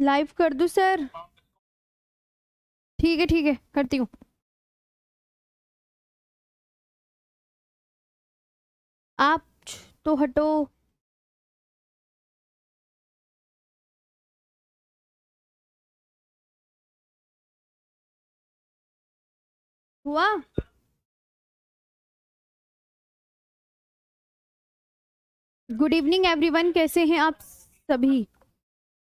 Live कर दूं sir? ठीक है करती हूँ। आप तो हटो। हुआ? गुड इवनिंग एवरीवन, कैसे हैं आप सभी?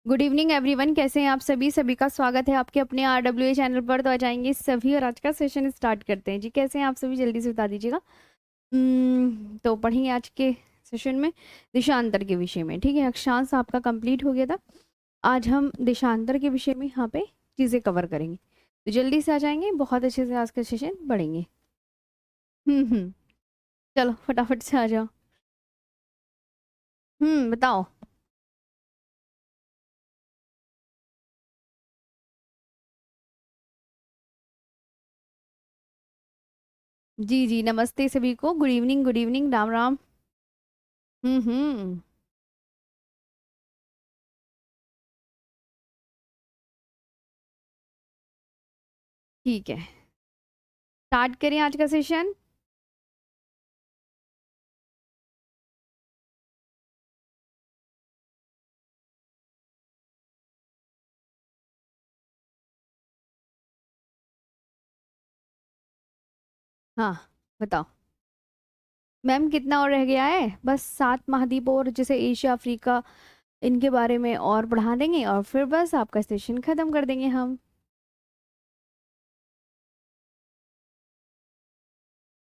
गुड इवनिंग एवरीवन, कैसे हैं आप सभी? सभी का स्वागत है आपके अपने RWA चैनल पर। तो आ जाएंगे सभी और आज का सेशन स्टार्ट करते हैं जी। कैसे हैं आप सभी? जल्दी से बता दीजिएगा। तो पढ़ेंगे आज के सेशन में देशांतर के विषय में। ठीक है, अक्षांश आपका कंप्लीट हो गया था। आज हम देशांतर के विषय में यहाँ पे चीज़ें कवर करेंगे, तो जल्दी से आ जाएंगे, बहुत अच्छे से आज का सेशन पढ़ेंगे। हम्म। चलो फटाफट से आ जाओ। बताओ। जी जी, नमस्ते सभी को। Good evening, good evening, Ram Ram. हम्म। ठीक है, स्टार्ट करें आज का सेशन। हाँ बताओ। मैम कितना और रह गया है? बस 7 महाद्वीप और जैसे एशिया अफ्रीका, इनके बारे में और पढ़ा देंगे और फिर बस आपका सेशन खत्म कर देंगे हम।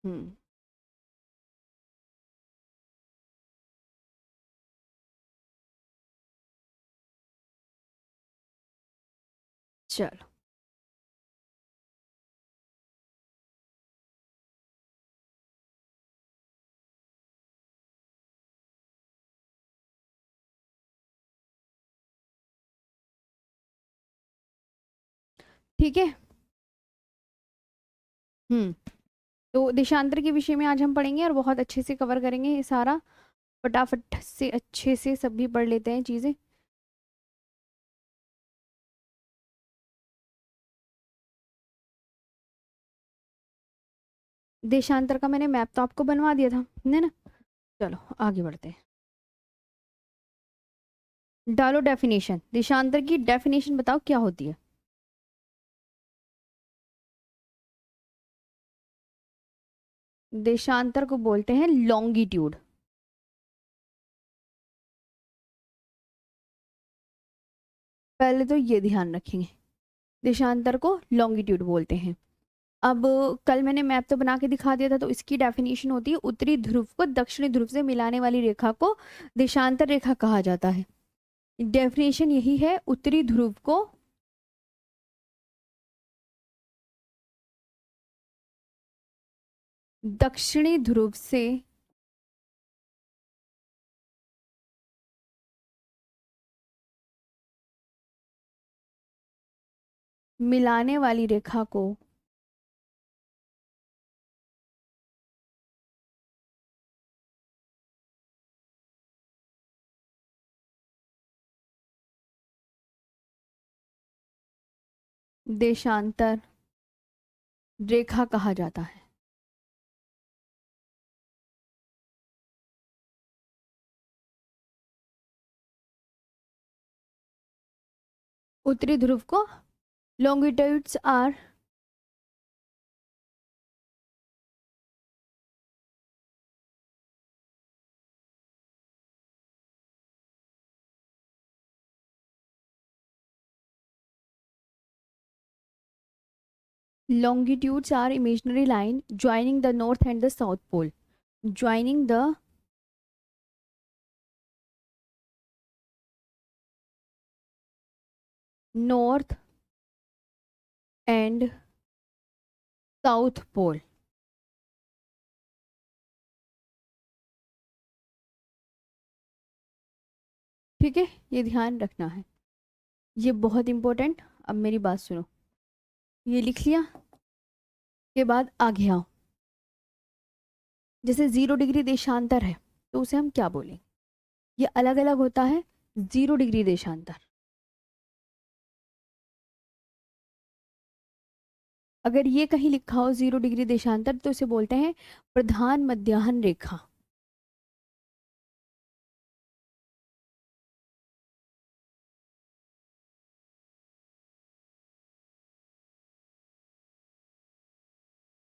हम्म। चलो ठीक है। हम्म। तो देशांतर के विषय में आज हम पढ़ेंगे और बहुत अच्छे से कवर करेंगे ये सारा। फटाफट से अच्छे से सभी पढ़ लेते हैं चीजें। देशांतर का मैंने मैप तो आपको बनवा दिया था, है ना? चलो आगे बढ़ते हैं। डालो डेफिनेशन। देशांतर की डेफिनेशन बताओ क्या होती है? देशांतर को बोलते हैं लॉन्गिट्यूड। पहले तो ये ध्यान रखेंगे, देशांतर को लॉन्गिट्यूड बोलते हैं। अब कल मैंने मैप तो बना के दिखा दिया था, तो इसकी डेफिनेशन होती है उत्तरी ध्रुव को दक्षिणी ध्रुव से मिलाने वाली रेखा को देशांतर रेखा कहा जाता है। डेफिनेशन यही है, उत्तरी ध्रुव को दक्षिणी ध्रुव से मिलाने वाली रेखा को देशांतर रेखा कहा जाता है। उत्तरी ध्रुव को longitudes are longitudes are imaginary line joining the north and the south pole, joining the north and south pole. ठीक है, ये ध्यान रखना है, ये बहुत इंपॉर्टेंट। अब मेरी बात सुनो, ये लिख लिया के बाद आगे आओ। जैसे 0 डिग्री देशांतर है तो उसे हम क्या बोलेंगे? ये अलग अलग होता है। 0 डिग्री देशांतर अगर ये कहीं लिखा हो 0 डिग्री देशांतर तो इसे बोलते हैं प्रधान मध्याह्न रेखा।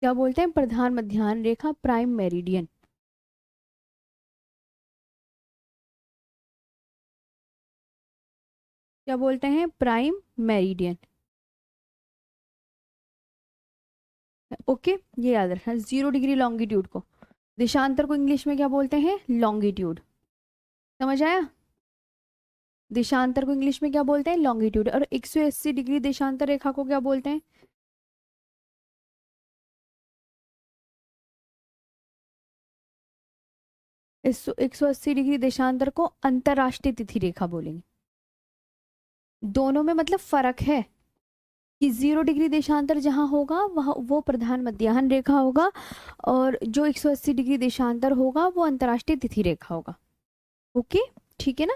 क्या बोलते हैं? प्रधान मध्याह्न रेखा, प्राइम मेरिडियन। क्या बोलते हैं? Prime meridian. ओके, ये याद रखना। 0 डिग्री लॉन्गिट्यूड को, देशांतर को इंग्लिश में क्या बोलते हैं? लॉन्गिट्यूड। समझ आया? देशांतर को इंग्लिश में क्या बोलते हैं? लॉन्गिट्यूड। और 180 डिग्री देशांतर रेखा को क्या बोलते हैं? 180 डिग्री देशांतर को अंतरराष्ट्रीय तिथि रेखा बोलेंगे। दोनों में मतलब फर्क है कि 0 डिग्री देशांतर जहां होगा वह वो प्रधान मध्याह्न रेखा होगा, और जो 180 डिग्री देशांतर होगा वो अंतरराष्ट्रीय तिथि रेखा होगा। ओके, ठीक है ना?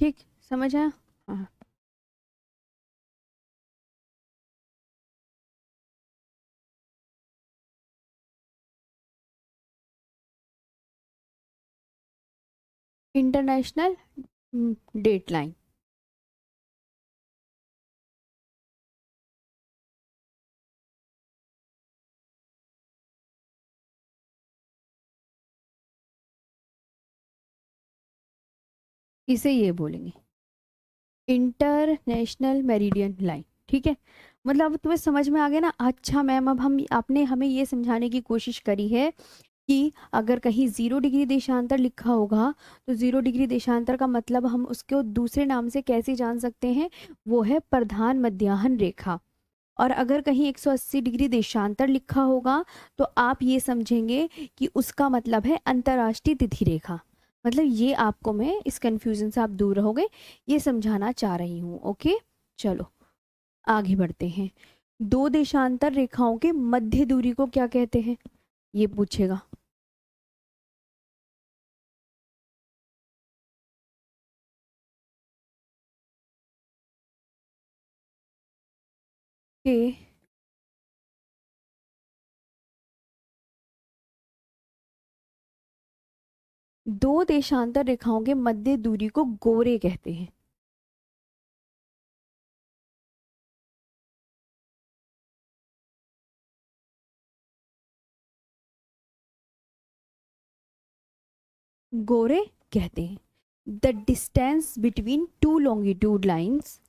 ठीक, समझ आया? हाँ। International date line. इसे ये बोलेंगे इंटरनेशनल मेरिडियन लाइन। ठीक है, मतलब अब तुम्हें समझ में आ गया ना? अच्छा मैम, अब हम आपने हमें ये समझाने की कोशिश करी है कि अगर कहीं 0 डिग्री देशांतर लिखा होगा तो 0 डिग्री देशांतर का मतलब हम उसको दूसरे नाम से कैसे जान सकते हैं? वो है प्रधान मध्याह्न रेखा। और अगर कहीं 180 डिग्री देशांतर लिखा होगा तो आप ये समझेंगे कि उसका मतलब है अंतर्राष्ट्रीय तिथि रेखा। मतलब ये आपको मैं इस कंफ्यूजन से आप दूर रहोगे, ये समझाना चाह रही हूँ। ओके, चलो आगे बढ़ते हैं। दो देशांतर रेखाओं के मध्य दूरी को क्या कहते हैं? ये पूछेगा। कि दो देशांतर रेखाओं के मध्य दूरी को गोरे कहते हैं। गोरे कहते हैं। The distance between two longitude lines,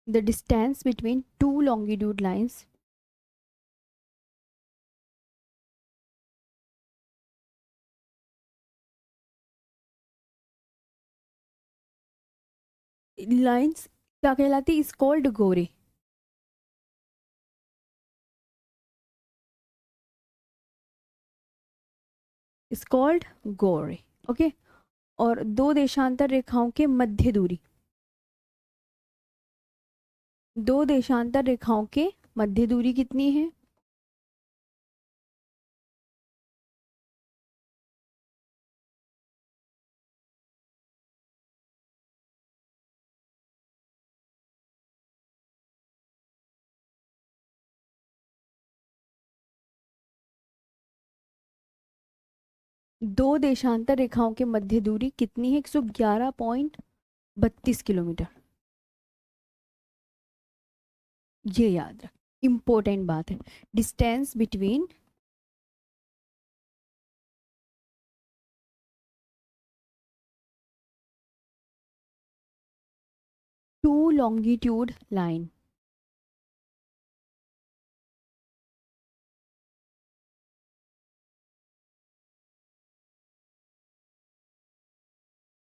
the distance between two longitude lines lines क्या कहलाती? Is called Gore. Is called Gore. Okay, और दो देशांतर रेखाओं के मध्य दूरी, दो देशांतर रेखाओं के मध्य दूरी कितनी है? दो देशांतर रेखाओं के मध्य दूरी कितनी है? 111.32 किलोमीटर। ये याद रख, इंपॉर्टेंट बात है। Distance between two longitude line.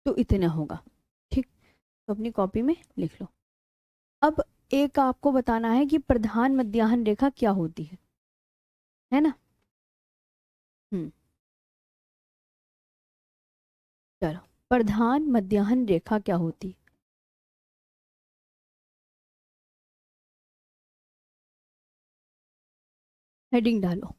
तो इतना होगा। ठीक, तो अपनी कॉपी में लिख लो। अब एक आपको बताना है कि प्रधान मध्याह्न रेखा क्या होती है ना? हम्म, चलो प्रधान मध्याह्न रेखा क्या होती है? हेडिंग डालो।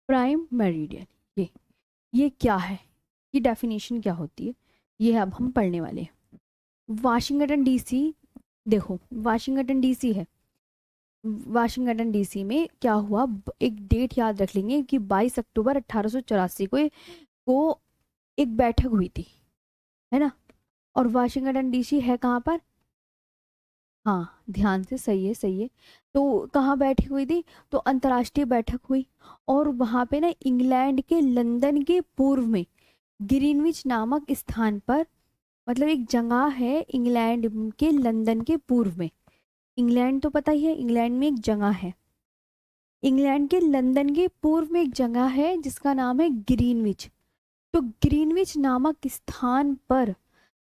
प्राइम मेरिडियन, ये क्या है, ये डेफिनेशन क्या होती है, ये अब हम पढ़ने वाले हैं। वाशिंगटन डीसी, देखो वाशिंगटन डीसी है, वाशिंगटन डीसी में क्या हुआ, एक डेट याद रख लेंगे कि 22 अक्टूबर 1884 को एक बैठक हुई थी, है ना। और वाशिंगटन डीसी है कहाँ पर? हाँ ध्यान से, सही है सही है। तो कहाँ बैठी हुई थी? तो अंतर्राष्ट्रीय बैठक हुई, और वहाँ पे ना इंग्लैंड के लंदन के पूर्व में ग्रीनविच नामक स्थान पर, मतलब एक जगह है इंग्लैंड के लंदन के पूर्व में। इंग्लैंड तो पता ही है, इंग्लैंड में एक जगह है, इंग्लैंड के लंदन के पूर्व में एक जगह है जिसका नाम है ग्रीनविच। तो ग्रीनविच नामक स्थान पर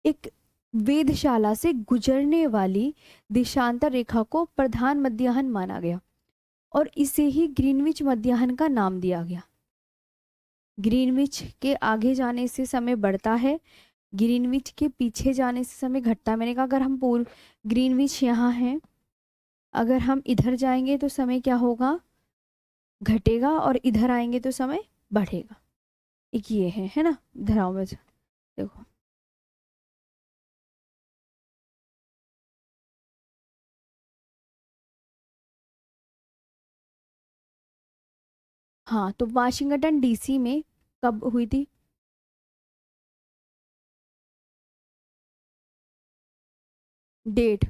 एक वेधशाला से गुजरने वाली देशांतर रेखा को प्रधान मध्याह्न माना गया, और इसे ही ग्रीनविच मध्याह्न का नाम दिया गया। ग्रीनविच के आगे जाने से समय बढ़ता है, ग्रीनविच के पीछे जाने से समय घटता है। मैंने कहा अगर हम पूर्व, ग्रीनविच यहाँ है, अगर हम इधर जाएंगे तो समय क्या होगा, घटेगा, और इधर आएंगे तो समय बढ़ेगा। एक ये है ना, इधर आओ बस, देखो। हाँ तो वाशिंगटन डीसी में कब हुई थी? डेट?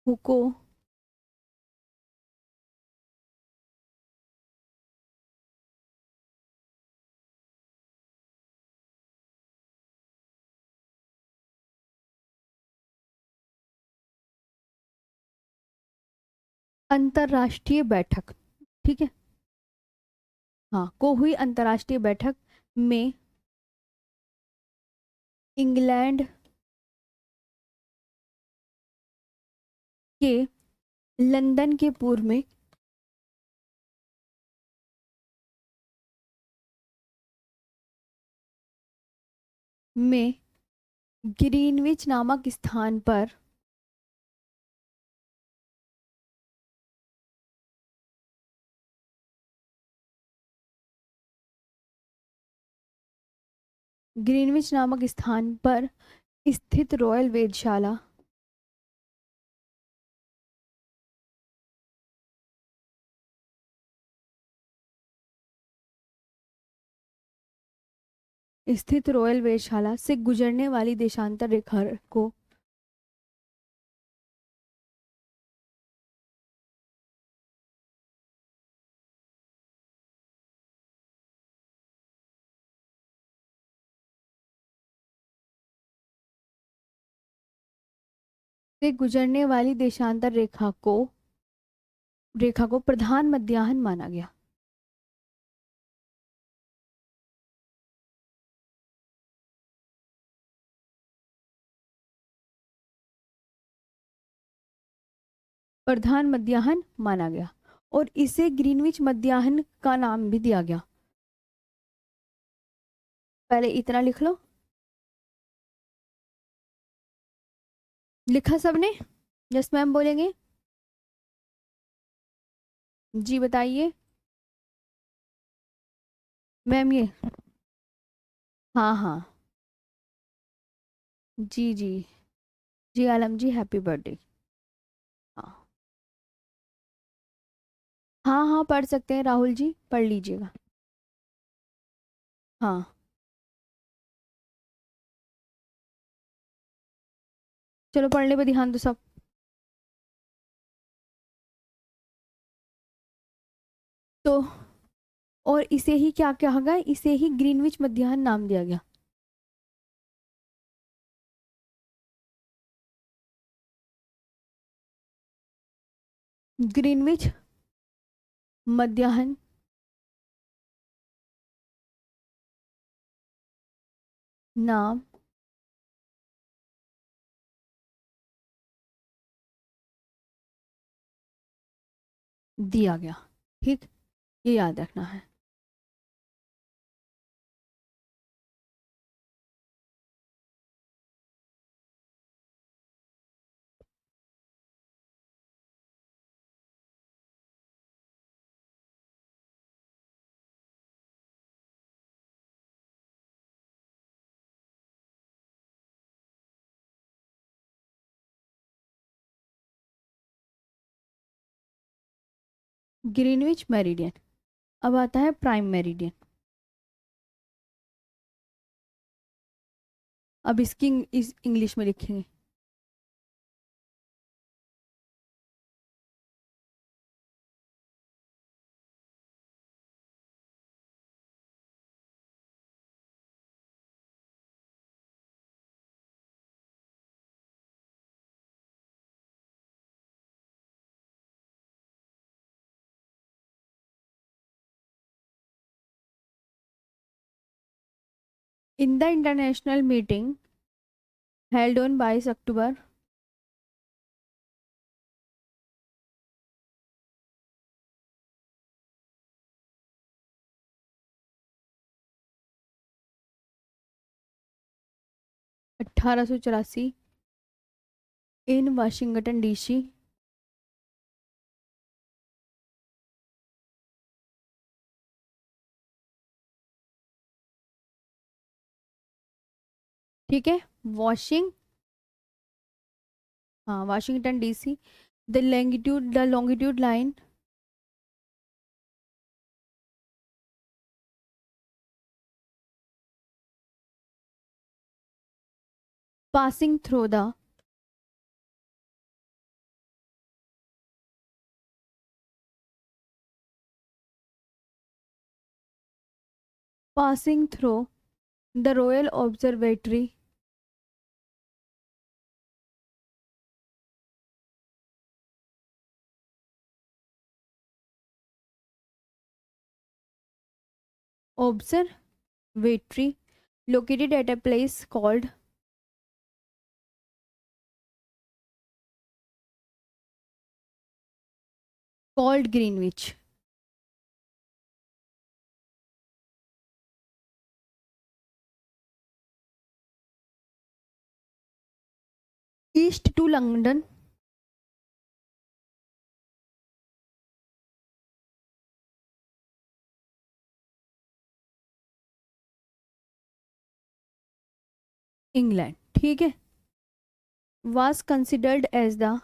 हुको, अंतरराष्ट्रीय बैठक, ठीक है। हाँ को हुई अंतरराष्ट्रीय बैठक में इंग्लैंड के लंदन के पूर्व में ग्रीनविच नामक स्थान पर ग्रीनविच नामक स्थान पर स्थित रॉयल वेधशाला स्थित रॉयल वेधशाला से गुजरने वाली देशांतर रेखा को से गुजरने वाली देशांतर रेखा को प्रधान मध्याह्न माना गया। प्रधान मध्याह्न माना गया, और इसे ग्रीनविच मध्याह्न का नाम भी दिया गया। पहले इतना लिख लो, लिखा सबने? यस मैम बोलेंगे? जी बताइए मैम। ये हाँ हाँ, जी जी, जी आलम जी हैप्पी बर्थडे। हाँ हाँ हाँ, पढ़ सकते हैं राहुल जी, पढ़ लीजिएगा। हाँ चलो पढ़ने पे ध्यान दो सब। तो और इसे ही क्या कहा गया, इसे ही ग्रीनविच मध्याह्न नाम दिया गया। ग्रीनविच मध्याह्न नाम दिया गया। ठीक, ये याद रखना है। Greenwich meridian. अब आता है प्राइम मेरिडियन। अब इसकी इस इंग्लिश में लिखेंगे। In the international meeting held on 22 October 1884 in Washington DC, ठीक है, वॉशिंग, हाँ Washington DC, the longitude line passing through the passing through the Royal Observatory observatory located at a place called Greenwich. East to London, England, ठीक है, was considered as the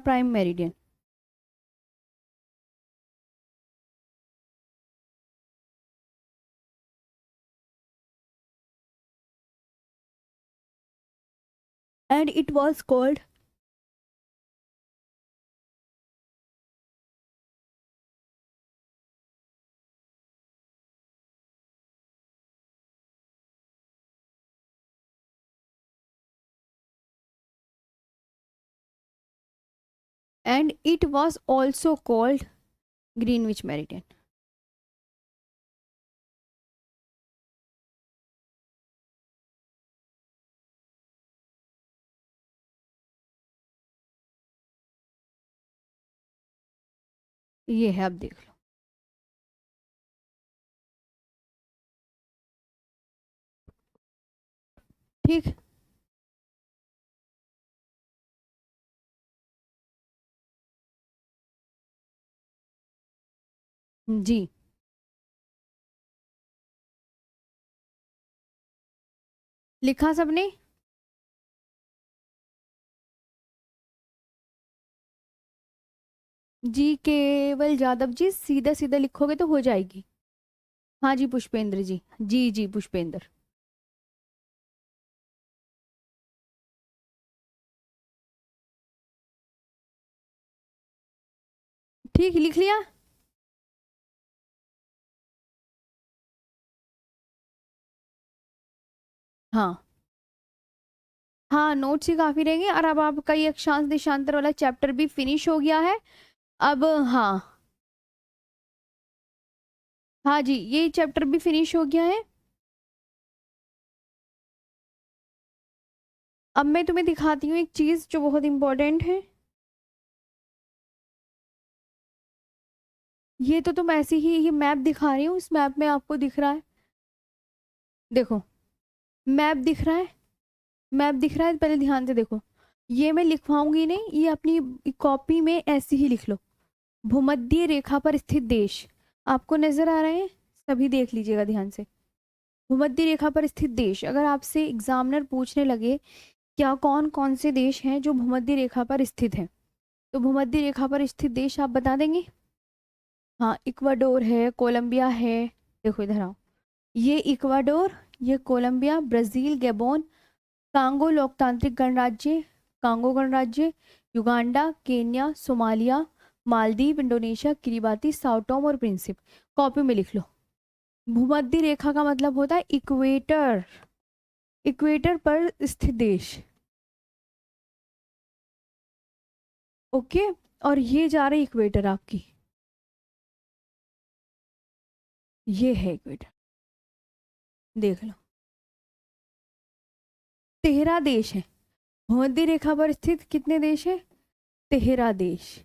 prime meridian. And it was called and it was also called Greenwich meridian. ये है, आप देख लो। ठीक, जी, लिखा सबने? जी केवल यादव जी, सीधा सीधा लिखोगे तो हो जाएगी। हाँ जी पुष्पेंद्र जी, जी जी पुष्पेंद्र। ठीक, लिख लिया। हाँ हाँ, नोट्स ही काफी रहेंगे। और अब आपका ये अक्षांश देशांतर वाला चैप्टर भी फिनिश हो गया है। अब हाँ, हाँ जी ये चैप्टर भी फिनिश हो गया है। अब मैं तुम्हें दिखाती हूँ एक चीज जो बहुत इंपॉर्टेंट है। ये तो तुम ऐसे ही ये मैप दिखा रही हूँ, इस मैप में आपको दिख रहा है, देखो मैप दिख रहा है। मैप दिख रहा है, पहले ध्यान से देखो। ये मैं लिखवाऊंगी नहीं, ये अपनी कॉपी में ऐसे ही लिख लो। भूमध्य रेखा पर स्थित देश, आपको नजर आ रहे हैं? सभी देख लीजिएगा ध्यान से। भूमध्य रेखा पर स्थित देश, अगर आपसे एग्जामिनर पूछने लगे क्या कौन कौन से देश हैं जो भूमध्य रेखा पर स्थित हैं, तो भूमध्य रेखा पर स्थित देश आप बता देंगे? हाँ, इक्वाडोर है, कोलंबिया है। देखो इधर आओ, ये इक्वाडोर, ये कोलंबिया, ब्राजील, गैबोन, कांगो लोकतांत्रिक गणराज्य, कांगो गणराज्य, Uganda, Kenya, Somalia, Maldives, Indonesia, Kiribati, Sao Tomé और प्रिंसिप। कॉपी में लिख लो। भूमध्य रेखा का मतलब होता है इक्वेटर, इक्वेटर पर स्थित देश। ओके, और ये जा रही इक्वेटर आपकी, ये है इक्वेटर, देख लो। 13 देश है भूमध्य रेखा पर स्थित, कितने देश है? 13 देश।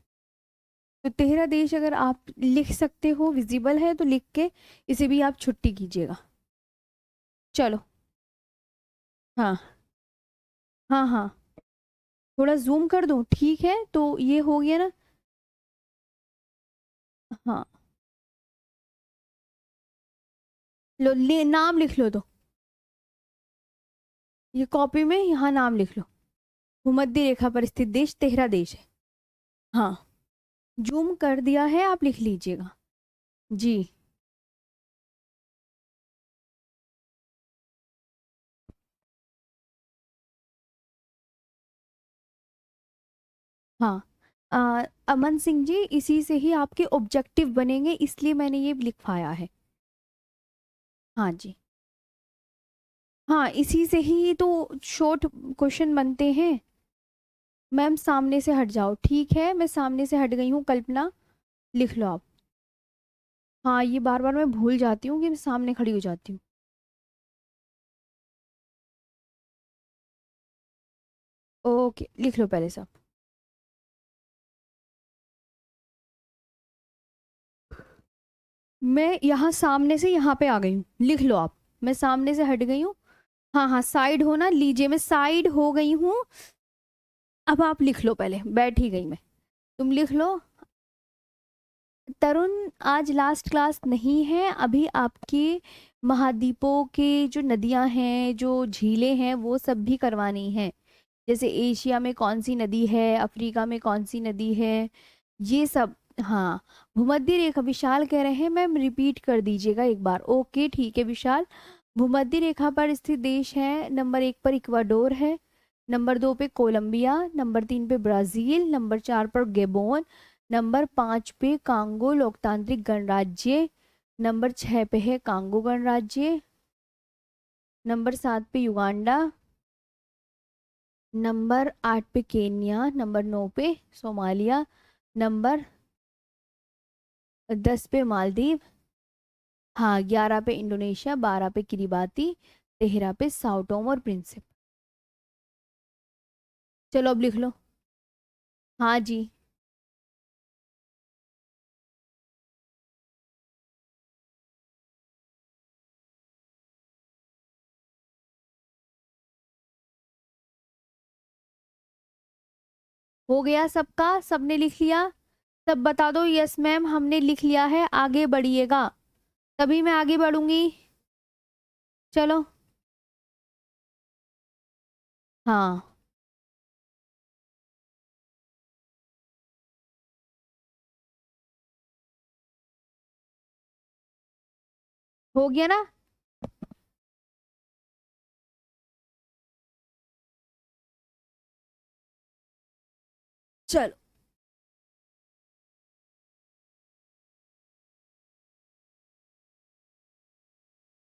तो 13 देश अगर आप लिख सकते हो, विजिबल है तो लिख के इसे भी आप छुट्टी कीजिएगा। चलो। हाँ हाँ हाँ, थोड़ा जूम कर दूं, ठीक है तो ये हो गया ना। हाँ, लो नाम लिख लो तो, ये कॉपी में यहाँ नाम लिख लो। भूमध्य रेखा पर स्थित देश 13 देश है। हाँ, जूम कर दिया है, आप लिख लीजिएगा। जी। हाँ, अमन सिंह जी, इसी से ही आपके ऑब्जेक्टिव बनेंगे, इसलिए मैंने ये लिखवाया है। हाँ जी, हाँ इसी से ही तो शॉर्ट क्वेश्चन बनते हैं। मैम सामने से हट जाओ, ठीक है मैं सामने से हट गई हूँ, कल्पना लिख लो आप। हाँ, ये बार बार मैं भूल जाती हूँ कि मैं सामने खड़ी हो जाती हूँ। ओके, लिख लो पहले सब। मैं यहाँ सामने से यहाँ पे आ गई हूँ, लिख लो आप। मैं सामने से हट गई हूँ। हाँ हाँ, साइड हो ना, लीजिए मैं साइड हो गई हूँ। अब आप लिख लो, पहले बैठ ही गई मैं, तुम लिख लो। तरुण, आज लास्ट क्लास नहीं है अभी, आपकी महाद्वीपों के जो नदियां हैं, जो झीलें हैं, वो सब भी करवानी है। जैसे एशिया में कौन सी नदी है, अफ्रीका में कौन सी नदी है, ये सब। हाँ, भूमध्य रेखा, विशाल कह रहे हैं मैम रिपीट कर दीजिएगा एक बार। ओके ठीक है विशाल। भूमध्य रेखा पर स्थित देश है, नंबर 1 पर इक्वाडोर है, नंबर 2 पे कोलंबिया, नंबर 3 पे ब्राजील, नंबर 4 पर गेबोन, नंबर 5 पे कांगो लोकतांत्रिक गणराज्य, नंबर 6 पे है कांगो गणराज्य, नंबर 7 पे युगांडा, नंबर 8 पे केन्या, नंबर 9 पे सोमालिया, नंबर 10 पे मालदीव, हाँ 11 पे इंडोनेशिया, 12 पे किरिबाती, 13 पे साओ टोम और प्रिंसिप। चलो अब लिख लो। हाँ जी, हो गया सबका, सबने लिख लिया? सब बता दो यस मैम हमने लिख लिया है, आगे बढ़िएगा, तभी मैं आगे बढ़ूंगी। चलो। हाँ, हो गया ना? चलो,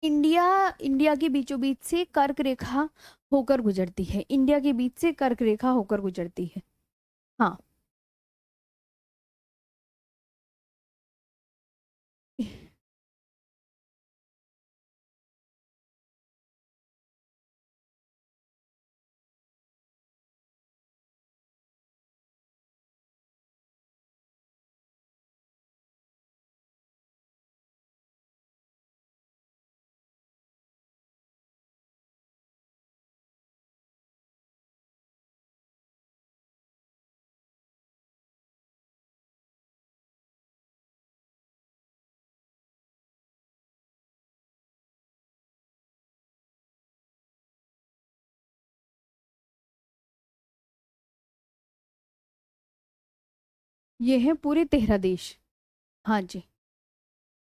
इंडिया इंडिया के बीचों बीच से कर्क रेखा होकर गुजरती है। इंडिया के बीच से कर्क रेखा होकर गुजरती है। हाँ। ये है पूरे 13 देश। हाँ जी।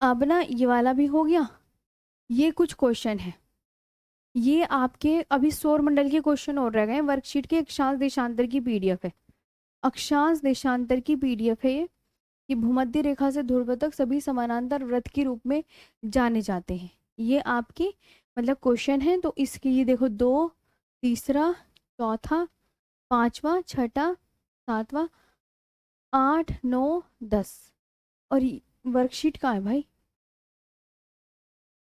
अब ना ये वाला भी हो गया। ये कुछ क्वेश्चन है, ये आपके अभी सौर मंडल के क्वेश्चन और रह गए। वर्कशीट के अक्षांश देशांतर की पीडीएफ है। अक्षांश देशांतर की पीडीएफ है ये, कि भूमध्य रेखा से ध्रुव तक सभी समानांतर वृत्त के रूप में जाने जाते हैं। ये आपकी मतलब क्वेश्चन है। तो इसकी ये देखो, 2, तीसरा, चौथा, पांचवा, छठा, सातवां, 8, 9, 10। और वर्कशीट कहाँ है भाई?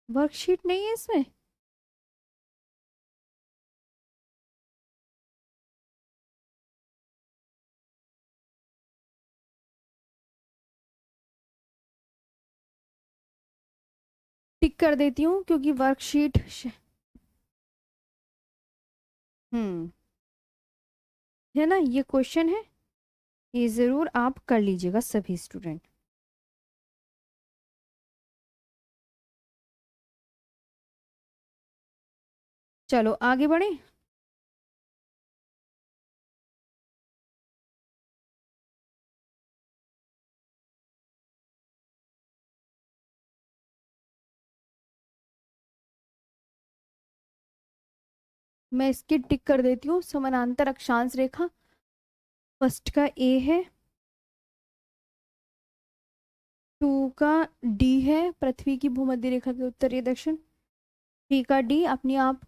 वर्कशीट नहीं है इसमें। टिक कर देती हूँ क्योंकि वर्कशीट हम्म है ना, ये क्वेश्चन है, ये जरूर आप कर लीजिएगा सभी स्टूडेंट। चलो आगे बढ़े। मैं इसकी टिक कर देती हूँ। समानांतर अक्षांश रेखा, फर्स्ट का ए है, 2 का डी है, पृथ्वी की भूमध्य रेखा के उत्तरी दक्षिण। 3 का डी अपने आप,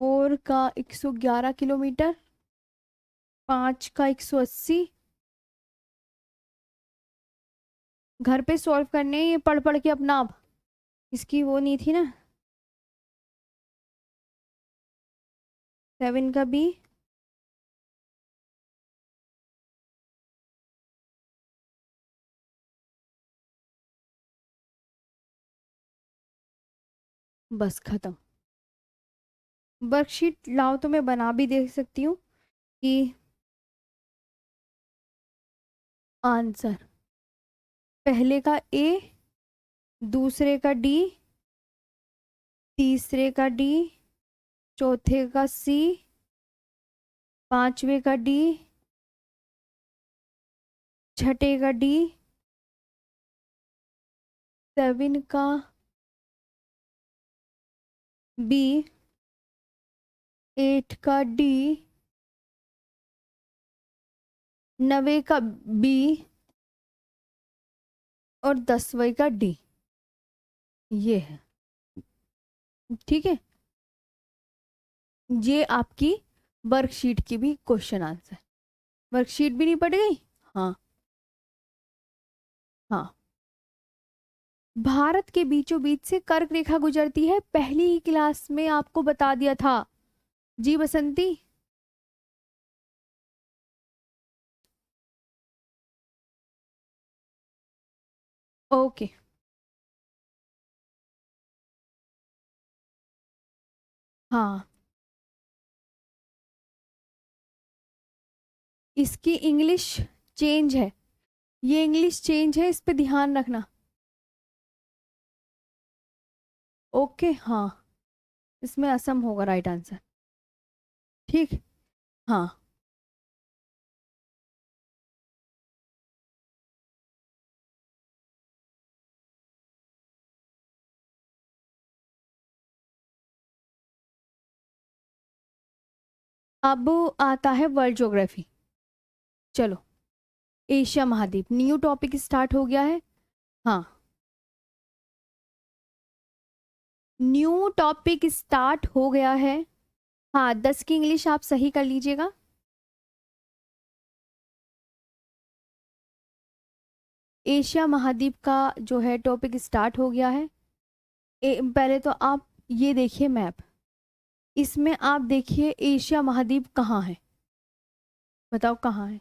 4 का 111 किलोमीटर, 5 का 180। घर पे सॉल्व करने हैं ये पढ़ पढ़ के अपना आप, इसकी वो नहीं थी ना। 7 का बी, बस खत्म। वर्कशीट लाओ तो मैं बना भी दे सकती हूँ कि आंसर पहले का ए, दूसरे का डी, तीसरे का डी, चौथे का सी, पांचवे का डी, छठे का डी, 7 का बी, 8 का डी, 9 का बी और 10वें का डी। ये है, ठीक है। ये आपकी वर्कशीट की भी क्वेश्चन आंसर। वर्कशीट भी नहीं पड़ गई। हाँ। हाँ, भारत के बीचों बीच से कर्क रेखा गुजरती है, पहली ही क्लास में आपको बता दिया था। जी बसंती। ओके। हाँ, इसकी इंग्लिश चेंज है, ये इंग्लिश चेंज है, इस पे ध्यान रखना। ओके। हाँ, इसमें असम होगा राइट आंसर। ठीक। हाँ। अब आता है वर्ल्ड ज्योग्राफी। चलो, एशिया महाद्वीप, न्यू टॉपिक स्टार्ट हो गया है। हाँ, न्यू टॉपिक स्टार्ट हो गया है। हाँ, 10 की इंग्लिश आप सही कर लीजिएगा। एशिया महाद्वीप का जो है टॉपिक स्टार्ट हो गया है। पहले तो आप ये देखिए मैप, इसमें आप देखिए एशिया महाद्वीप कहाँ है, बताओ कहाँ है।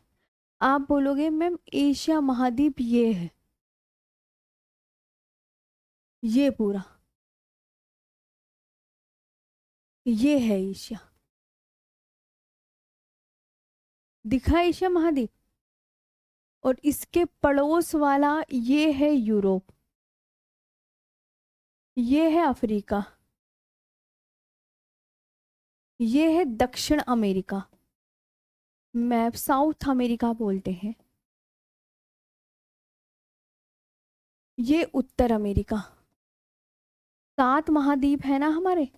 आप बोलोगे मैम एशिया महाद्वीप ये है, ये पूरा ये है एशिया, दिखा एशिया महाद्वीप। और इसके पड़ोस वाला ये है यूरोप, ये है अफ्रीका, ये है दक्षिण अमेरिका, मैप साउथ अमेरिका बोलते हैं, ये उत्तर अमेरिका। 7 महाद्वीप है ना हमारे।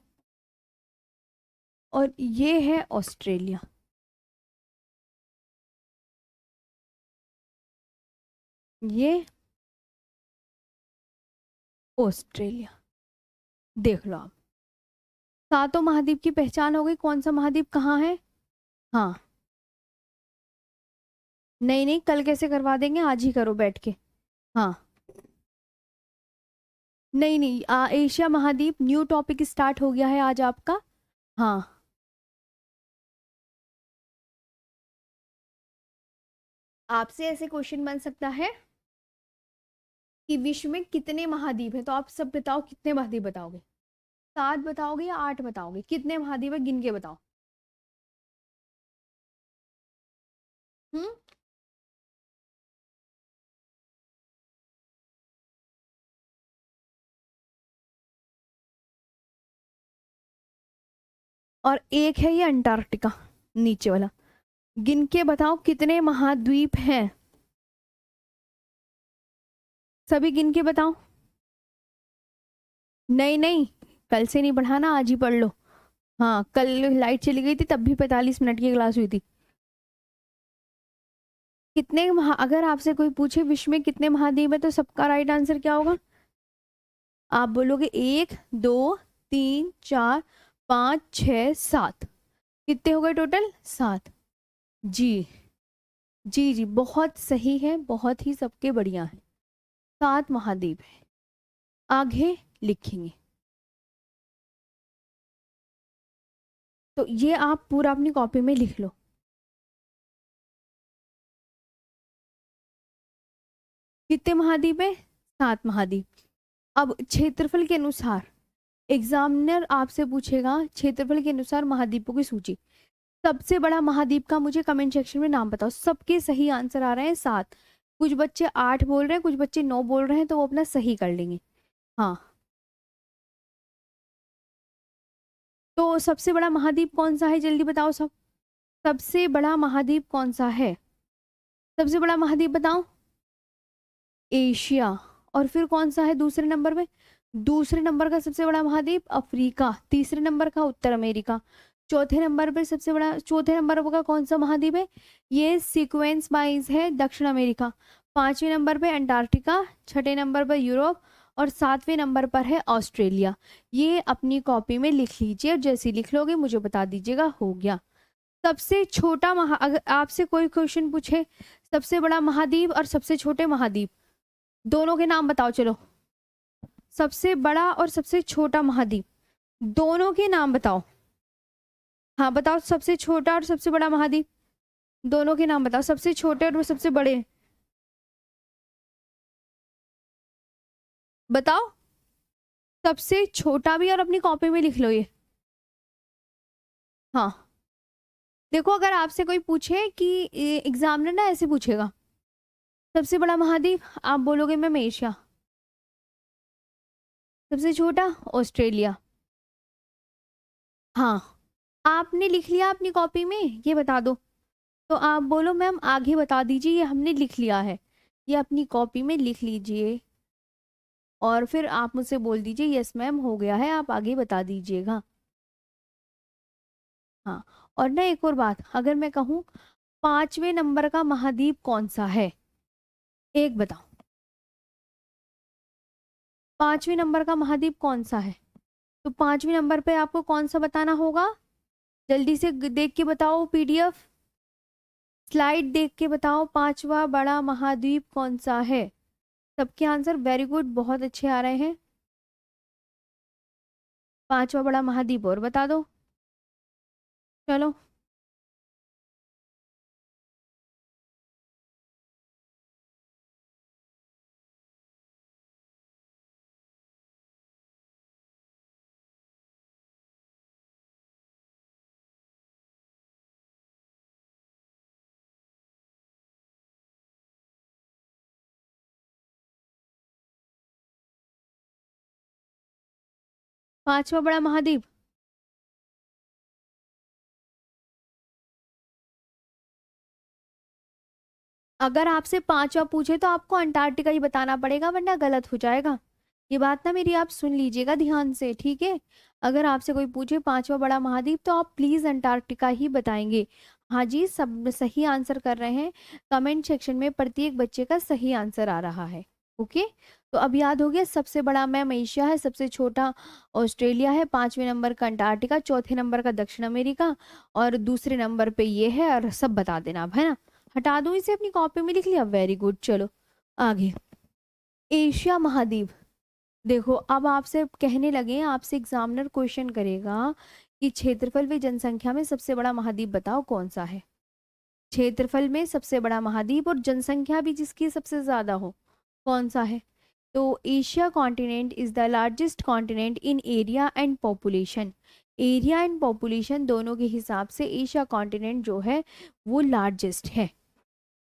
और ये है ऑस्ट्रेलिया, ये ऑस्ट्रेलिया। देख लो आप, सातों महाद्वीप की पहचान हो गई, कौन सा महाद्वीप कहाँ है। हाँ, नहीं नहीं, कल कैसे करवा देंगे, आज ही करो बैठ के। हाँ, नहीं नहीं, एशिया महाद्वीप न्यू टॉपिक स्टार्ट हो गया है आज आपका। हाँ, आपसे ऐसे क्वेश्चन बन सकता है कि विश्व में कितने महाद्वीप हैं, तो आप सब बताओ कितने महाद्वीप बताओगे। 7 बताओगे या 8 बताओगे, कितने महाद्वीप है गिन के बताओ। हम्म, और एक है ये अंटार्कटिका नीचे वाला, गिन के बताओ कितने महाद्वीप हैं, सभी गिन के बताओ। नहीं नहीं, कल से नहीं बढ़ाना, आज ही पढ़ लो। हाँ, कल लाइट चली गई थी तब भी 45 मिनट की क्लास हुई थी। अगर आपसे कोई पूछे विश्व में कितने महाद्वीप है तो सबका राइट आंसर क्या होगा। आप बोलोगे 1 2 3 4 5 6 7। कितने हो गए टोटल, 7। जी जी जी, बहुत सही है, बहुत ही सबके बढ़िया है। 7 महाद्वीप है, आगे लिखेंगे। तो ये आप पूरा अपनी कॉपी में लिख लो। कितने महाद्वीप है, 7 महाद्वीप। अब क्षेत्रफल के अनुसार एग्जामिनर आपसे पूछेगा, क्षेत्रफल के अनुसार महाद्वीपों की सूची। सबसे बड़ा महाद्वीप का मुझे कमेंट सेक्शन में नाम बताओ। सबके सही आंसर आ रहे हैं 7, कुछ बच्चे 8 बोल रहे हैं, कुछ बच्चे 9 बोल रहे हैं, तो वो अपना सही कर लेंगे। हाँ, तो सबसे बड़ा महाद्वीप कौन सा है, जल्दी बताओ सब। सबसे बड़ा महाद्वीप कौन सा है, सबसे बड़ा महाद्वीप बताओ। एशिया। और फिर कौन सा है दूसरे नंबर पे, दूसरे नंबर का सबसे बड़ा महाद्वीप अफ्रीका, तीसरे नंबर का उत्तर अमेरिका, चौथे नंबर पे सबसे बड़ा, चौथे नंबर का कौन सा महाद्वीप है, ये सीक्वेंस वाइज है दक्षिण अमेरिका, 5वें नंबर पे अंटार्कटिका, 6ठे नंबर पर यूरोप, और 7वें नंबर पर है ऑस्ट्रेलिया। ये अपनी कॉपी में लिख लीजिए, और जैसे ही लिख लोगे मुझे बता दीजिएगा, हो गया। सबसे छोटा अगर आपसे कोई क्वेश्चन पूछे सबसे बड़ा महाद्वीप और सबसे छोटे महाद्वीप दोनों के नाम बताओ, चलो। सबसे बड़ा और सबसे छोटा महाद्वीप दोनों के नाम बताओ। हाँ बताओ, सबसे छोटा और सबसे बड़ा महाद्वीप दोनों के नाम बताओ, सबसे छोटे और सबसे बड़े बताओ। सबसे छोटा भी, और अपनी कॉपी में लिख लो ये। हाँ, देखो अगर आपसे कोई पूछे कि एग्जामिनर ना ऐसे पूछेगा, सबसे बड़ा महाद्वीप आप बोलोगे मैम एशिया, सबसे छोटा ऑस्ट्रेलिया। हाँ, आपने लिख लिया अपनी कॉपी में, ये बता दो। तो आप बोलो मैम आगे बता दीजिए, ये हमने लिख लिया है, ये अपनी कॉपी में लिख लीजिए, और फिर आप मुझसे बोल दीजिए यस मैम हो गया है, आप आगे बता दीजिएगा। हाँ, और ना एक और बात, अगर मैं कहूँ 5वें नंबर का महाद्वीप कौन सा है, एक बताओ 5वें नंबर का महाद्वीप कौन सा है। तो 5वें नंबर पे आपको कौन सा बताना होगा, जल्दी से देख के बताओ, पीडीएफ स्लाइड देख के बताओ, 5वां बड़ा महाद्वीप कौन सा है। सबके आंसर वेरी गुड, बहुत अच्छे आ रहे हैं। 5वां बड़ा महाद्वीप और बता दो, चलो। 5वां बड़ा महाद्वीप, अगर आपसे 5वां पूछे तो आपको अंटार्कटिका ही बताना पड़ेगा, वरना गलत हो जाएगा। ये बात ना मेरी आप सुन लीजिएगा ध्यान से, ठीक है। अगर आपसे कोई पूछे 5वां बड़ा महाद्वीप तो आप प्लीज अंटार्कटिका ही बताएंगे। हाँ जी, सब सही आंसर कर रहे हैं। कमेंट सेक्शन में प्रत्येक बच्चे का सही आंसर आ रहा है। ओके, तो अब याद हो गया, सबसे बड़ा मैम एशिया है, सबसे छोटा ऑस्ट्रेलिया है, 5वें नंबर का अंटार्कटिका, चौथे नंबर का दक्षिण अमेरिका, और दूसरे नंबर पे ये है, और सब बता देना अब, है ना। हटा दूं इसे, अपनी कॉपी में लिख लिया, वेरी गुड। चलो आगे, एशिया महाद्वीप। देखो अब आपसे कहने लगे, आपसे एग्जामिनर क्वेश्चन करेगा कि क्षेत्रफल व जनसंख्या में सबसे बड़ा महाद्वीप बताओ कौन सा है। क्षेत्रफल में सबसे बड़ा महाद्वीप और जनसंख्या भी जिसकी सबसे ज्यादा हो, कौन सा है। तो Asia continent is the largest continent in area and population. Area and population दोनों के हिसाब से एशिया कॉन्टिनेंट जो है वो लार्जेस्ट है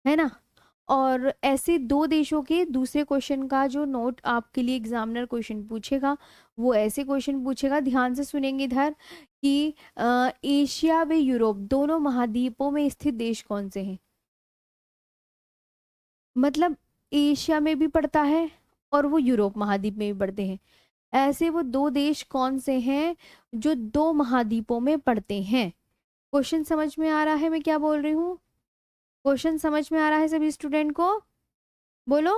ना। और ऐसे दो देशों के दूसरे क्वेश्चन का जो नोट आपके लिए एग्जामिनर क्वेश्चन पूछेगा, वो ऐसे क्वेश्चन पूछेगा, ध्यान से सुनेंगे इधर, कि एशिया व यूरोप दोनों महाद्वीपों में स्थित देश कौन से हैं। मतलब एशिया में भी पड़ता है और वो यूरोप महाद्वीप में भी पड़ते हैं। ऐसे वो दो देश कौन से हैं जो दो महाद्वीपों में पड़ते हैं। क्वेश्चन समझ में आ रहा है मैं क्या बोल रही हूँ, क्वेश्चन समझ में आ रहा है सभी स्टूडेंट को, बोलो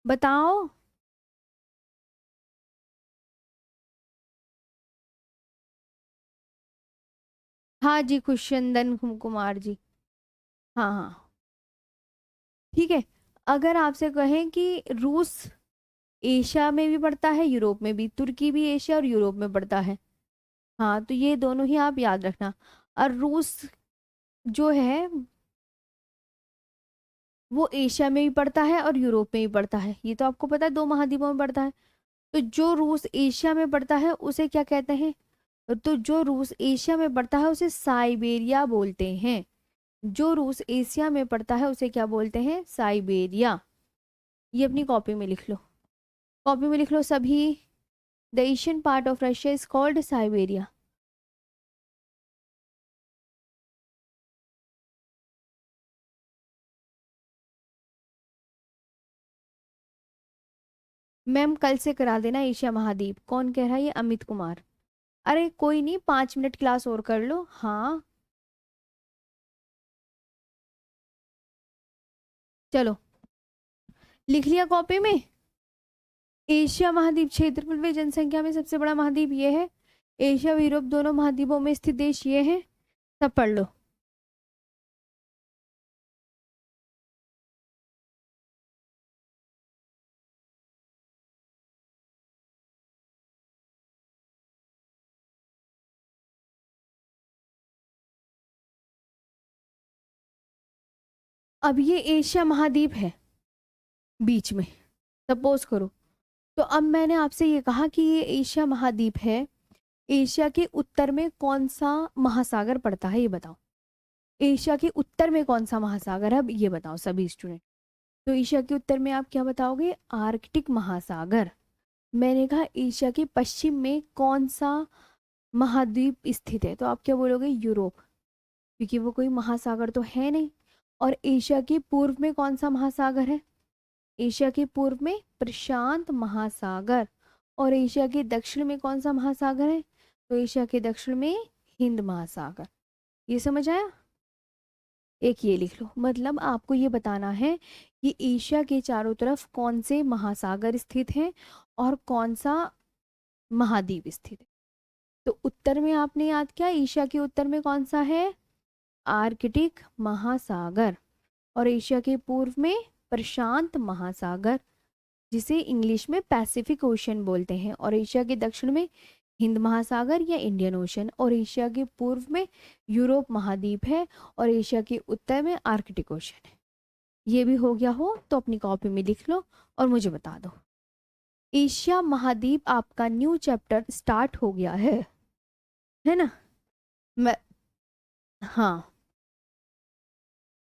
बताओ। हाँ जी, खुशचंदन कुमार जी, हाँ हाँ, ठीक है। अगर आपसे कहें कि रूस एशिया में भी पड़ता है, यूरोप में भी, तुर्की भी एशिया और यूरोप में पड़ता है। हाँ, तो ये दोनों ही आप याद रखना। और रूस जो है वो एशिया में भी पड़ता है और यूरोप में भी पड़ता है, ये तो आपको पता है, दो महाद्वीपों में पड़ता है। तो जो रूस एशिया में पड़ता है उसे क्या कहते हैं, तो जो रूस एशिया में पड़ता है उसे साइबेरिया बोलते हैं। जो रूस एशिया में पड़ता है उसे क्या बोलते हैं, साइबेरिया। ये अपनी कॉपी में लिख लो, कॉपी में लिख लो सभी। The Asian part of Russia is called Siberia. Ma'am कल से करा देना एशिया महाद्वीप, कौन कह रहा है, ये अमित कुमार। अरे कोई नहीं, 5 मिनट क्लास और कर लो, हाँ। चलो लिख लिया कॉपी में। एशिया महाद्वीप क्षेत्रफल व जनसंख्या में सबसे बड़ा महाद्वीप ये है। एशिया व यूरोप दोनों महाद्वीपों में स्थित देश ये है, सब पढ़ लो। अब ये एशिया महाद्वीप है बीच में, सपोज करो। तो अब मैंने आपसे ये कहा कि ये एशिया महाद्वीप है, एशिया के उत्तर में कौन सा महासागर पड़ता है ये बताओ। एशिया के उत्तर में कौन सा महासागर है, अब ये बताओ सभी स्टूडेंट। तो एशिया के उत्तर में आप क्या बताओगे, आर्कटिक महासागर। मैंने कहा एशिया के पश्चिम में कौन सा महाद्वीप स्थित है, तो आप क्या बोलोगे, यूरोप, क्योंकि वो कोई महासागर तो है नहीं। और एशिया के पूर्व में कौन सा महासागर है, एशिया के पूर्व में प्रशांत महासागर। और एशिया के दक्षिण में कौन सा महासागर है, तो एशिया के दक्षिण में हिंद महासागर। ये समझ आया? एक ये लिख लो, मतलब आपको ये बताना है कि एशिया के चारों तरफ कौन से महासागर स्थित हैं और कौन सा महाद्वीप स्थित है। तो उत्तर में आपने याद किया, एशिया के उत्तर में कौन सा है? आर्कटिक महासागर। और एशिया के पूर्व में प्रशांत महासागर, जिसे इंग्लिश में पैसिफिक ओशन बोलते हैं। और एशिया के दक्षिण में हिंद महासागर या इंडियन ओशन। और एशिया के पूर्व में यूरोप महाद्वीप है। और एशिया के उत्तर में आर्कटिक ओशन है। ये भी हो गया हो तो अपनी कॉपी में लिख लो और मुझे बता दो। एशिया महाद्वीप आपका न्यू चैप्टर स्टार्ट हो गया है ना? मैं, हाँ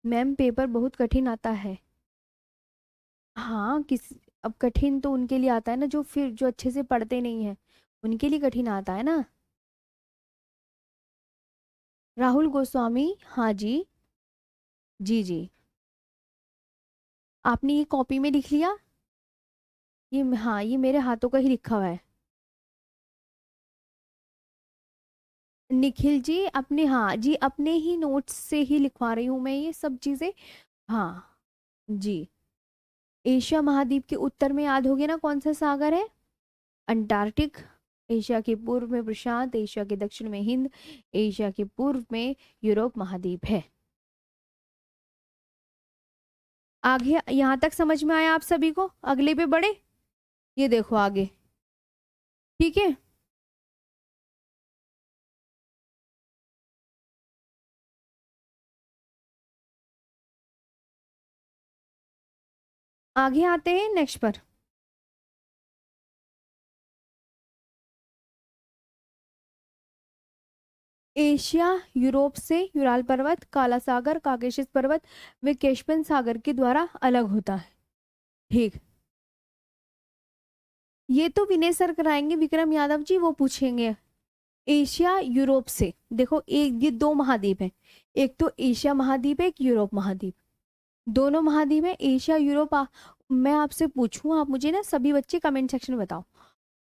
मैम पेपर बहुत कठिन आता है। हाँ किस, अब कठिन तो उनके लिए आता है ना जो फिर जो अच्छे से पढ़ते नहीं है, उनके लिए कठिन आता है ना। राहुल गोस्वामी, हाँ जी। जी जी। आपने ये कॉपी में लिख लिया? ये हाँ, ये मेरे हाथों का ही लिखा हुआ है। निखिल जी अपने, हाँ जी, अपने ही नोट्स से ही लिखवा रही हूँ मैं ये सब चीजें। हाँ जी। एशिया महाद्वीप के उत्तर में याद हो गया ना कौन सा सागर है? अंटार्कटिक। एशिया के पूर्व में प्रशांत, एशिया के दक्षिण में हिंद, एशिया के पूर्व में यूरोप महाद्वीप है। आगे यहाँ तक समझ में आया आप सभी को? अगले पे बढ़े, ये देखो आगे। ठीक है, आगे आते हैं नेक्स्ट पर। एशिया यूरोप से यूराल पर्वत, काला सागर, काकेशस पर्वत वे कैस्पियन सागर के द्वारा अलग होता है। ठीक, ये तो विनय सर कराएंगे, विक्रम यादव जी वो पूछेंगे। एशिया यूरोप से, देखो एक ये दो महाद्वीप हैं, एक तो एशिया महाद्वीप है, एक यूरोप महाद्वीप। दोनों महाद्वीप है एशिया यूरोप मैं आपसे पूछूं, आप मुझे ना सभी बच्चे कमेंट सेक्शन में बताओ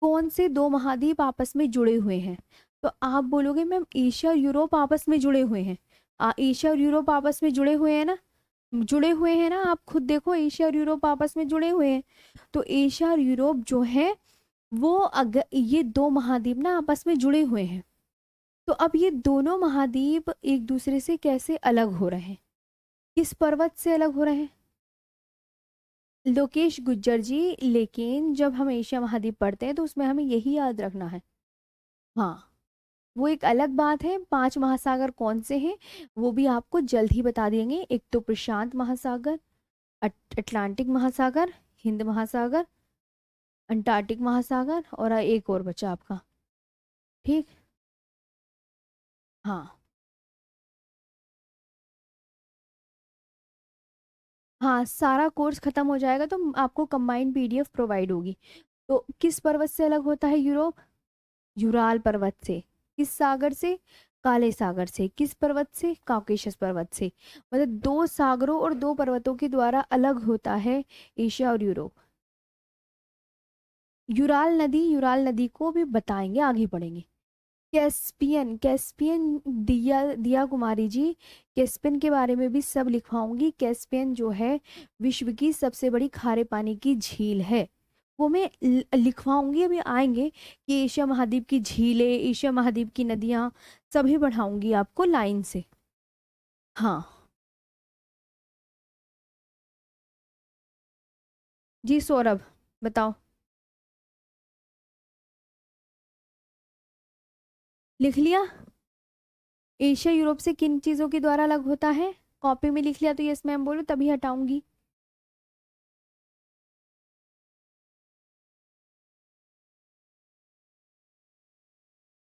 कौन से दो महाद्वीप आपस में जुड़े हुए हैं। तो आप बोलोगे मैम एशिया और यूरोप आपस में जुड़े हुए हैं। एशिया और यूरोप आपस में जुड़े हुए हैं ना? जुड़े हुए हैं ना, आप खुद देखो एशिया और यूरोप आपस में जुड़े हुए हैं। तो एशिया और यूरोप जो है वो, अगर ये दो महाद्वीप ना आपस में जुड़े हुए हैं, तो अब ये दोनों महाद्वीप एक दूसरे से कैसे अलग हो रहे हैं? किस पर्वत से अलग हो रहे हैं? लोकेश गुज्जर जी, लेकिन जब हम एशिया महाद्वीप पढ़ते हैं तो उसमें हमें यही याद रखना है। हाँ, वो एक अलग बात है। पांच महासागर कौन से हैं वो भी आपको जल्द ही बता देंगे। एक तो प्रशांत महासागर, अटलांटिक महासागर, हिंद महासागर, अंटार्कटिक महासागर, और एक और बचा आपका। ठीक, हाँ हाँ, सारा कोर्स खत्म हो जाएगा तो आपको कंबाइंड पीडीएफ प्रोवाइड होगी। तो किस पर्वत से अलग होता है यूरोप? यूराल पर्वत से। किस सागर से? काले सागर से। किस पर्वत से? काकेशस पर्वत से। मतलब दो सागरों और दो पर्वतों के द्वारा अलग होता है एशिया और यूरोप। यूराल नदी को भी बताएंगे, आगे पढ़ेंगे। कैस्पियन, कैस्पियन, दिया दिया कुमारी जी, कैस्पियन के बारे में भी सब लिखवाऊंगी। कैस्पियन जो है विश्व की सबसे बड़ी खारे पानी की झील है, वो मैं लिखवाऊंगी, अभी आएंगे कि एशिया महाद्वीप की झीलें, एशिया महाद्वीप की नदियाँ सभी बढ़ाऊंगी आपको लाइन से। हाँ जी सौरभ, बताओ। लिख लिया? एशिया यूरोप से किन चीज़ों के द्वारा अलग होता है? कॉपी में लिख लिया तो यस मैम बोलो, तभी हटाऊंगी।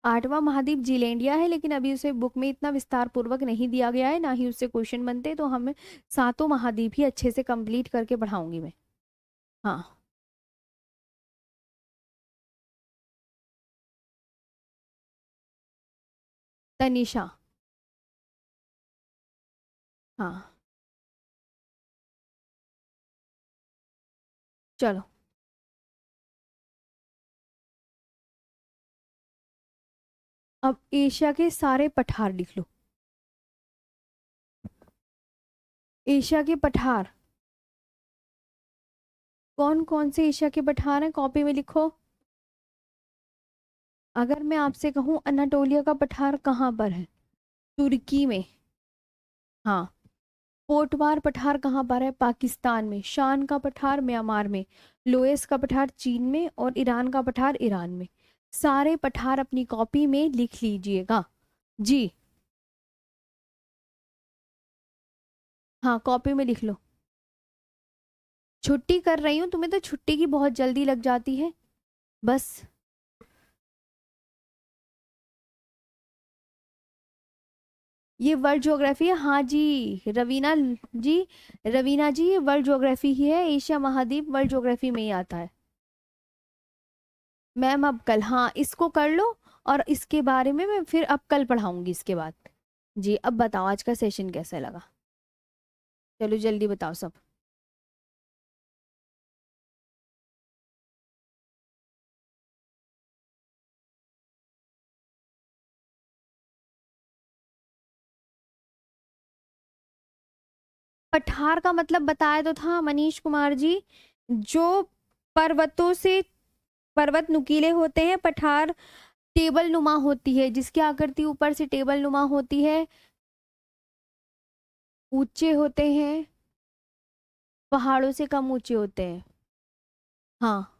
8वां महाद्वीप जीलैंडिया है, लेकिन अभी उसे बुक में इतना विस्तार पूर्वक नहीं दिया गया है, ना ही उससे क्वेश्चन बनते, तो हमें सातों महाद्वीप ही अच्छे से कंप्लीट करके पढ़ाऊंगी मैं। हाँ, तनिषा। हाँ चलो। अब एशिया के सारे पठार लिख लो। एशिया के पठार, कौन कौन से एशिया के पठार हैं, कॉपी में लिखो। अगर मैं आपसे कहूं अनाटोलिया का पठार कहाँ पर है? तुर्की में। हाँ। पोटवार पठार कहाँ पर है? पाकिस्तान में। शान का पठार म्यांमार में। लोएस का पठार चीन में। और ईरान का पठार ईरान में। सारे पठार अपनी कॉपी में लिख लीजिएगा जी। हाँ, कॉपी में लिख लो। छुट्टी कर रही हूँ, तुम्हें तो छुट्टी की बहुत जल्दी लग जाती है बस। ये वर्ल्ड ज्योग्राफी है, हाँ जी रवीना जी। रवीना जी, ये वर्ल्ड ज्योग्राफी ही है, एशिया महाद्वीप वर्ल्ड ज्योग्राफी में ही आता है। मैम अब कल, हाँ इसको कर लो। और इसके बारे में मैं फिर अब कल पढ़ाऊंगी इसके बाद। जी अब बताओ आज का सेशन कैसा लगा? चलो जल्दी बताओ सब। पठार का मतलब बताया तो था मनीष कुमार जी। जो पर्वतों से, पर्वत नुकीले होते हैं, पठार टेबल नुमा होती है, जिसकी आकृति ऊपर से टेबल नुमा होती है, ऊंचे होते हैं, पहाड़ों से कम ऊंचे होते हैं। हाँ,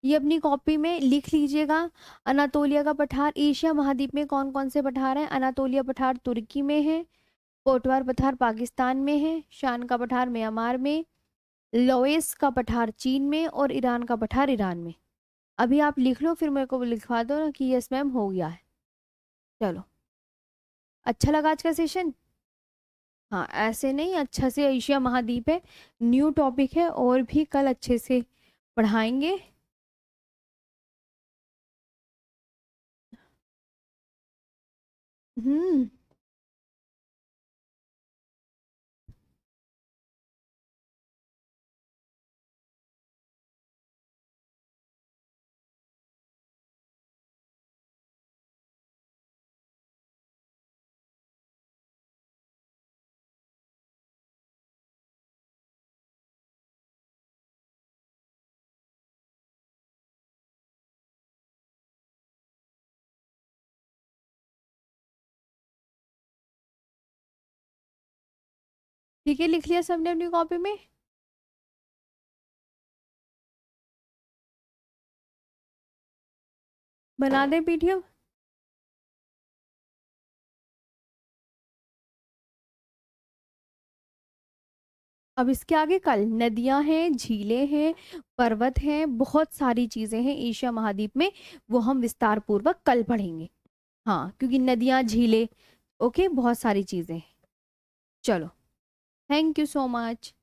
ये अपनी कॉपी में लिख लीजिएगा। अनातोलिया का पठार, एशिया महाद्वीप में कौन कौन से पठार हैं? अनातोलिया पठार तुर्की में है। कोटवार पठार पाकिस्तान में है। शान का पठार म्यांमार में। लोएस का पठार चीन में। और ईरान का पठार ईरान में। अभी आप लिख लो, फिर मेरे को लिखवा दो ना कि यस मैम हो गया है। चलो, अच्छा लगा आज का सेशन? हाँ ऐसे नहीं, अच्छा से एशिया महाद्वीप है, न्यू टॉपिक है, और भी कल अच्छे से पढ़ाएंगे। हम्म। ठीक है, लिख लिया सबने अपनी कॉपी में? बना दे पीडीएफ। अब इसके आगे कल नदियां हैं, झीलें हैं, पर्वत हैं, बहुत सारी चीजें हैं एशिया महाद्वीप में, वो हम विस्तार पूर्वक कल पढ़ेंगे। हाँ क्योंकि नदियां, झीलें, ओके, बहुत सारी चीजें हैं। चलो, थैंक यू सो मच।